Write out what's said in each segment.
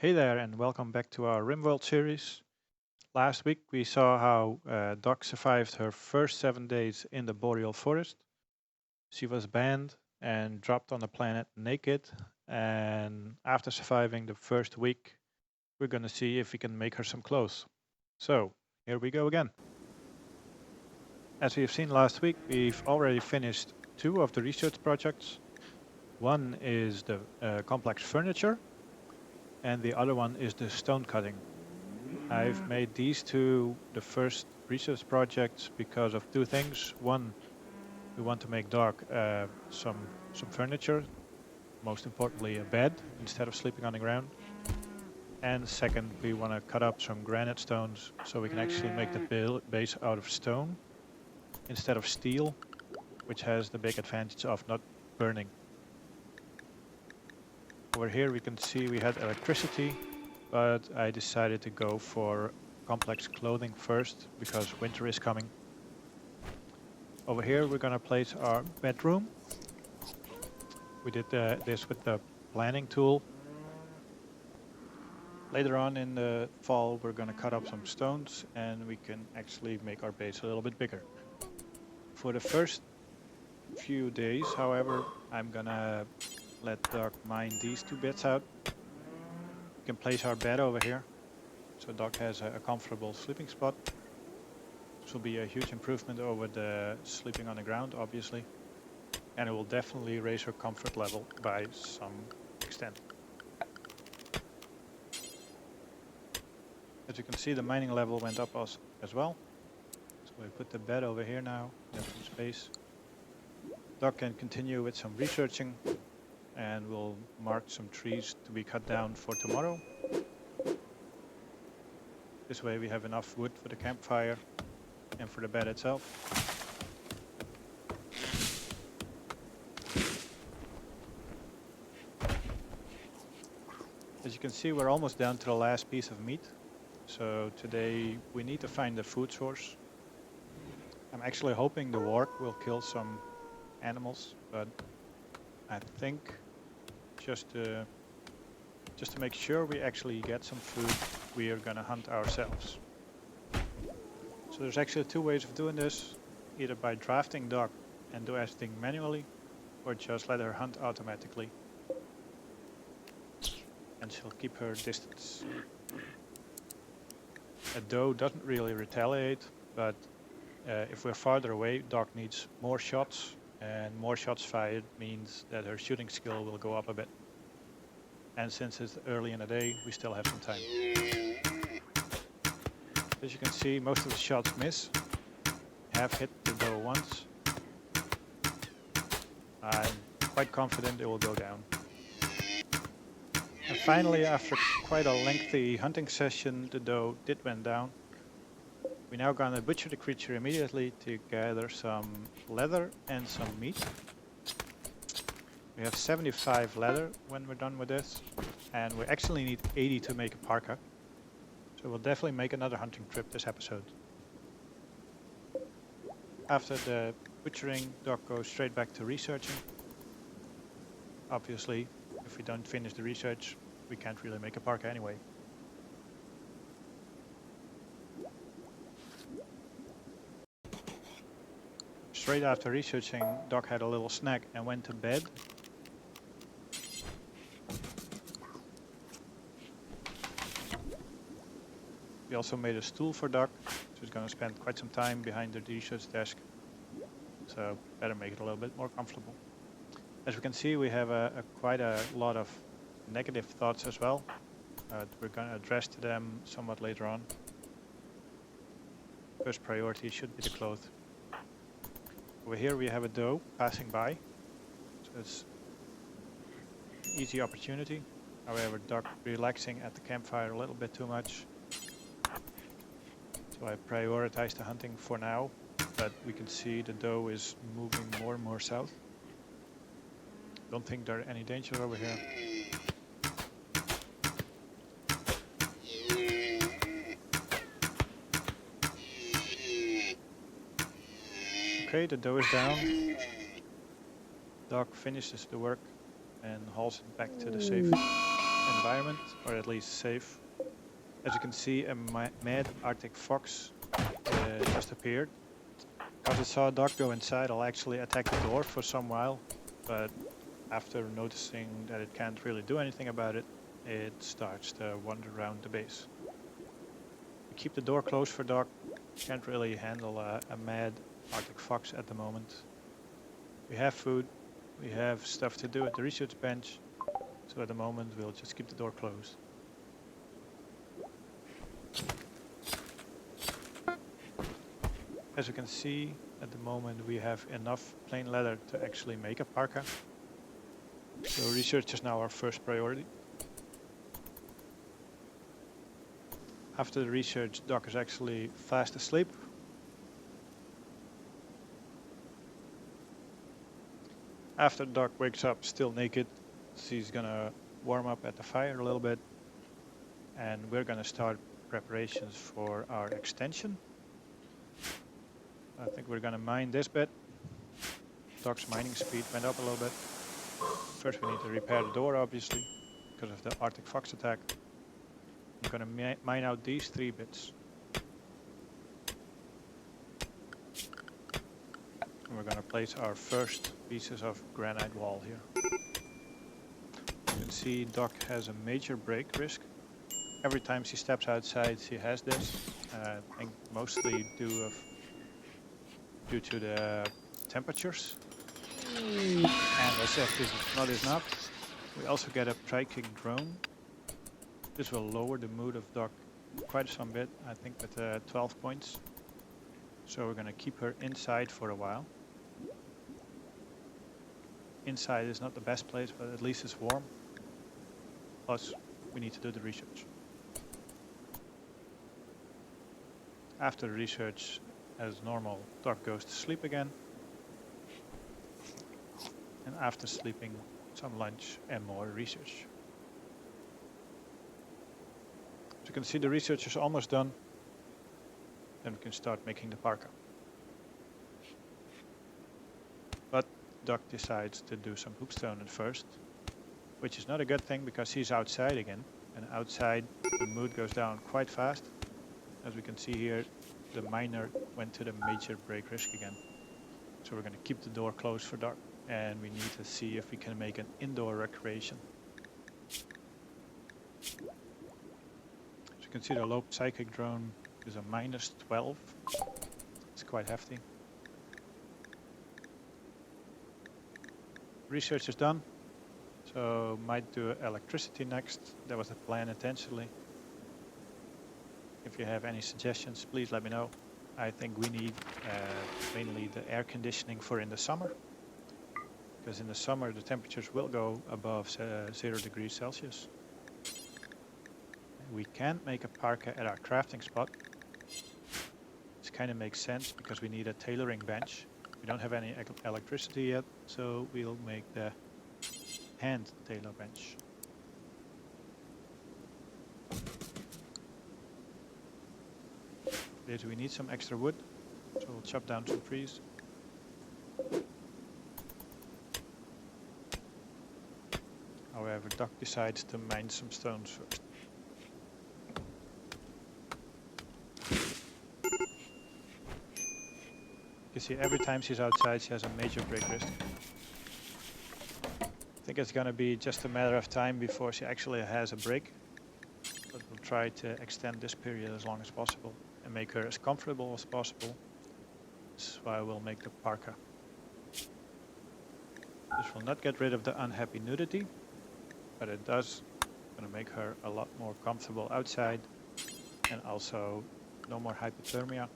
Hey there, and welcome back to our Rimworld series. Last week we saw how Doc survived her first 7 days in the Boreal Forest. She was banned and dropped on the planet naked, and after surviving the first week, we're gonna see if we can make her some clothes. So, here we go again. As we have seen last week, we've already finished 2 of the research projects. One is the complex furniture, and the other one is the stone cutting. I've made these 2 the first research projects because of 2 things. One, we want to make Doc some furniture, most importantly a bed, instead of sleeping on the ground. And second, we want to cut up some granite stones so we can actually make the base out of stone instead of steel, which has the big advantage of not burning. Over here we can see we had electricity, but I decided to go for complex clothing first because winter is coming. Over here we're going to place our bedroom. We did this with the planning tool. Later on in the fall we're going to cut up some stones and we can actually make our base a little bit bigger. For the first few days, however, I'm going to let Doc mine these 2 bits out. We can place our bed over here so Doc has a comfortable sleeping spot. This will be a huge improvement over the sleeping on the ground, obviously, and it will definitely raise her comfort level by some extent. As you can see, the mining level went up as well. So we put the bed over here now, have some space. Doc can continue with some researching, and we'll mark some trees to be cut down for tomorrow. This way we have enough wood for the campfire and for the bed itself. As you can see, we're almost down to the last piece of meat. So today we need to find a food source. I'm actually hoping the warg will kill some animals, but I think just to make sure we actually get some food, we are gonna hunt ourselves. So there's actually 2 ways of doing this, either by drafting Doc and do everything manually, or just let her hunt automatically. And she'll keep her distance. A doe doesn't really retaliate, but if we're farther away, Doc needs more shots, and more shots fired means that her shooting skill will go up a bit. And since it's early in the day, we still have some time. As you can see, most of the shots miss. Have hit the doe once. I'm quite confident it will go down. And finally, after quite a lengthy hunting session, the doe did went down. We're now gonna butcher the creature immediately to gather some leather and some meat. We have 75 leather when we're done with this, and we actually need 80 to make a parka. So we'll definitely make another hunting trip this episode. After the butchering, Doc goes straight back to researching. Obviously, if we don't finish the research, we can't really make a parka anyway. Straight after researching, Doc had a little snack and went to bed. We also made a stool for Doc. She's going to spend quite some time behind the research desk, so better make it a little bit more comfortable. As we can see, we have quite a lot of negative thoughts as well. We're going to address to them somewhat later on. First priority should be the clothes. Over here we have a doe passing by, so it's an easy opportunity. However, Doc relaxing at the campfire a little bit too much. So I prioritize the hunting for now, but we can see the doe is moving more and more south. Don't think there are any danger over here. Okay, the doe is down. Doc finishes the work and hauls it back to the safe environment, or at least safe. As you can see, a mad Arctic fox just appeared. Because it saw a dog go inside, I'll actually attack the door for some while, but after noticing that it can't really do anything about it, it starts to wander around the base. We keep the door closed for dog. Can't really handle a mad Arctic fox at the moment. We have food, we have stuff to do at the research bench, so at the moment we'll just keep the door closed. As you can see, at the moment we have enough plain leather to actually make a parka. So research is now our first priority. After the research, Doc is actually fast asleep. After Doc wakes up still naked, she's gonna warm up at the fire a little bit, and we're gonna start preparations for our extension. I think we're gonna mine this bit. Doc's mining speed went up a little bit. First we need to repair the door, obviously, because of the Arctic fox attack. I'm gonna mine out these 3 bits. And we're gonna place our first pieces of granite wall here. You can see Doc has a major break risk. Every time she steps outside she has this. I think mostly due to the temperatures. And as if this is not enough, we also get a psychic drone. This will lower the mood of Doc quite some bit, I think with 12 points. So we're gonna keep her inside for a while. Inside is not the best place, but at least it's warm. Plus, we need to do the research. After the research, as normal, Doc goes to sleep again. And after sleeping, some lunch and more research. As you can see, the research is almost done. Then we can start making the parka. But Doc decides to do some hoopstone at first, which is not a good thing because he's outside again. And outside, the mood goes down quite fast. As we can see here, the miner went to the major break risk again. So we're going to keep the door closed for Doc. And we need to see if we can make an indoor recreation. As you can see, the low psychic drone is a -12. It's quite hefty. Research is done, so might do electricity next. That was the plan intentionally. If you have any suggestions, please let me know. I think we need mainly the air conditioning for in the summer. Because in the summer the temperatures will go above 0 degrees Celsius. We can't make a parka at our crafting spot. This kind of makes sense because we need a tailoring bench. We don't have any electricity yet, so we'll make the hand tailor bench. Later we need some extra wood, so we'll chop down some trees. However, Doc decides to mine some stones first. You see, every time she's outside, she has a major break risk. I think it's gonna be just a matter of time before she actually has a break. But we'll try to extend this period as long as possible and make her as comfortable as possible. This is why we'll make the parka. This will not get rid of the unhappy nudity, but it does gonna make her a lot more comfortable outside, and also no more hypothermia.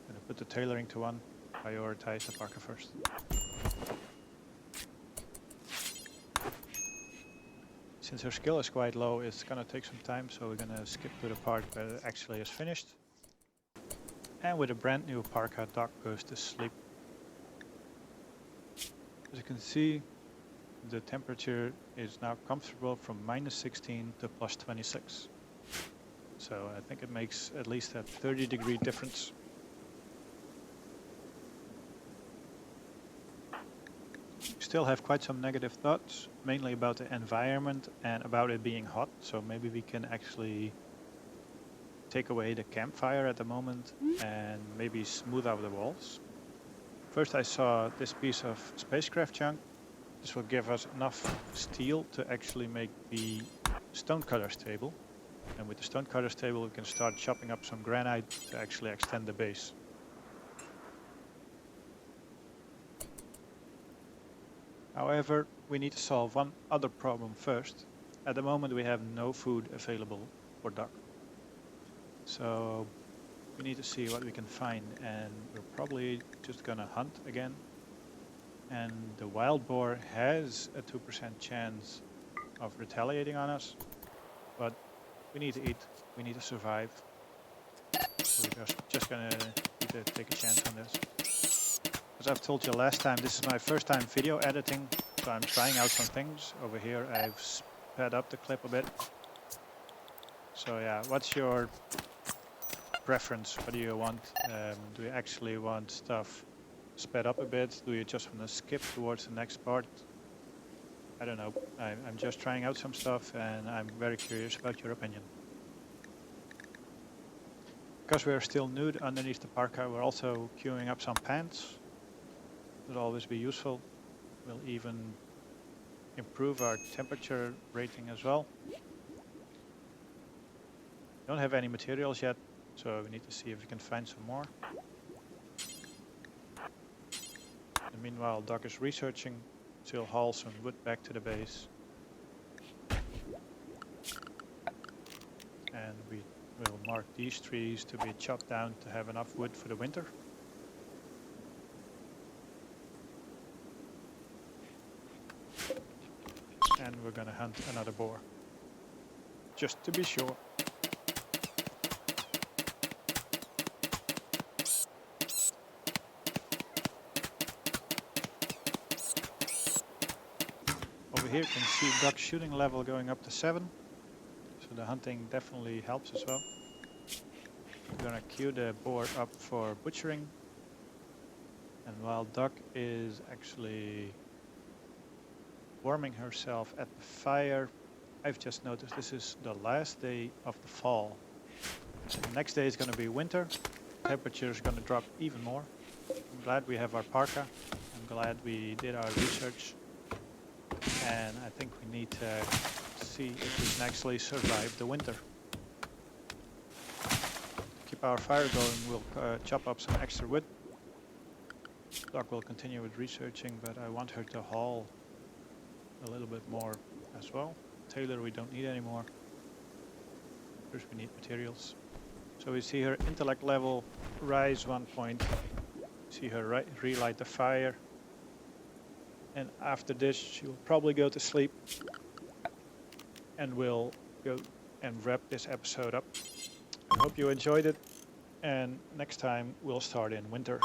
Gonna put the tailoring to one, prioritize the parka first. Since her skill is quite low, it's gonna take some time, so we're gonna skip to the part where it actually is finished. And with a brand new parka, Doc goes to sleep. As you can see, the temperature is now comfortable from -16 to +26. So I think it makes at least a 30-degree difference. still have quite some negative thoughts, mainly about the environment and about it being hot. So maybe we can actually take away the campfire at the moment and maybe smooth out the walls. First I saw this piece of spacecraft junk. This will give us enough steel to actually make the stonecutter's table. And with the stonecutter's table we can start chopping up some granite to actually extend the base. However, we need to solve one other problem first. At the moment we have no food available for duck. So we need to see what we can find, and we're probably just gonna hunt again. And the wild boar has a 2% chance of retaliating on us, but we need to eat, we need to survive. So we're just gonna need to take a chance on this. As I've told you last time, this is my first time video editing, so I'm trying out some things. Over here I've sped up the clip a bit. So yeah, what's your preference? What do you want? Do you actually want stuff sped up a bit? Do you just want to skip towards the next part? I don't know. I'm just trying out some stuff and I'm very curious about your opinion. Because we're still nude underneath the parka, we're also queuing up some pants. Will always be useful. Will even improve our temperature rating as well. Don't have any materials yet, so we need to see if we can find some more. And meanwhile, Doc is researching, so he'll haul some wood back to the base. And we will mark these trees to be chopped down to have enough wood for the winter. And we're gonna hunt another boar, just to be sure. Over here you can see Duck's shooting level going up to 7, so the hunting definitely helps as well. We're gonna queue the boar up for butchering, and while Duck is actually warming herself at the fire, I've just noticed this is the last day of the fall. So the next day is going to be winter. Temperature is going to drop even more. I'm glad we have our parka. I'm glad we did our research. And I think we need to see if we can actually survive the winter. To keep our fire going, we'll chop up some extra wood. Doc will continue with researching, but I want her to haul a little bit more as well. Taylor we don't need anymore. First we need materials. So we see her intellect level rise 1 point. See her relight the fire. And after this she'll probably go to sleep. And we'll go and wrap this episode up. I hope you enjoyed it. And next time we'll start in winter.